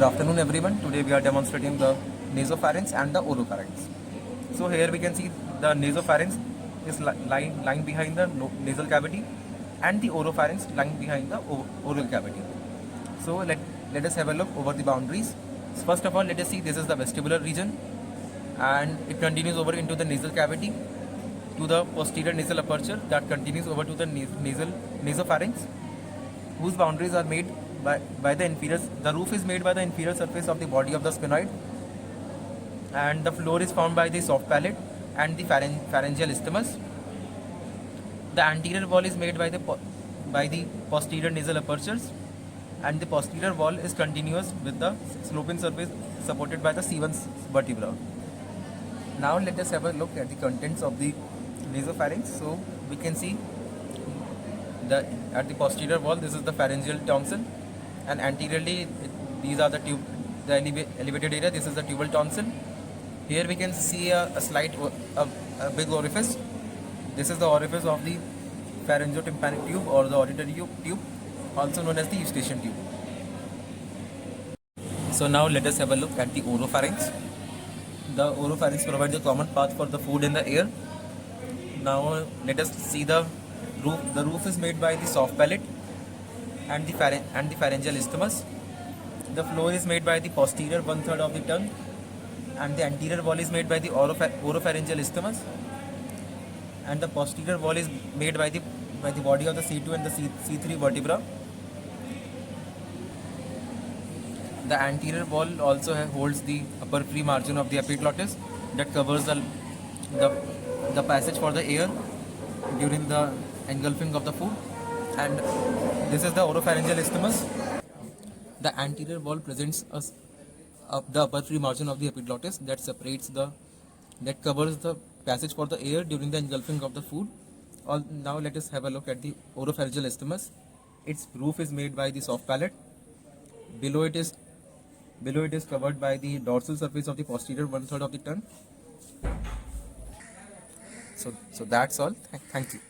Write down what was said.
Good afternoon everyone. Today we are demonstrating the nasopharynx and the oropharynx. So here we can see the nasopharynx is lying behind the nasal cavity and the oropharynx lying behind the oral cavity. So let us have a look over the boundaries. So first of all, let us see this is the vestibular region and it continues over into the nasal cavity to the posterior nasal aperture that continues over to the nasopharynx, whose boundaries are made by the inferior. The roof is made by the inferior surface of the body of the sphenoid, and the floor is formed by the soft palate and the pharyngeal isthmus. The anterior wall is made by the posterior nasal apertures, and the posterior wall is continuous with the sloping surface supported by the C1 vertebra. Now let us have a look at the contents of the nasopharynx. So we can see at the posterior wall, this is the pharyngeal tonsil, and anteriorly these are the elevated area. This is the tubal tonsil. Here we can see a slight a big orifice. This is the orifice of the pharyngotympanic tube or the auditory tube, also known as the eustachian tube. So now let us have a look at the oropharynx. The oropharynx provides a common path for the food in the air. Now let us see the roof. The roof is made by the soft palate and the pharyngeal isthmus. The floor is made by the posterior 1/3 of the tongue, and the anterior wall is made by the oropharyngeal isthmus, and the posterior wall is made by the body of the C2 and the C3 vertebra. The anterior wall also holds the upper free margin of the epiglottis that covers the passage for the air during the engulfing of the food, and this is the oropharyngeal isthmus. The anterior wall presents the upper free margin of the epiglottis that covers the passage for the air during the engulfing of the food. Now let us have a look at the oropharyngeal isthmus. Its roof is made by the soft palate. Below it is covered by the dorsal surface of the posterior 1/3 of the tongue. So that's all. Thank you.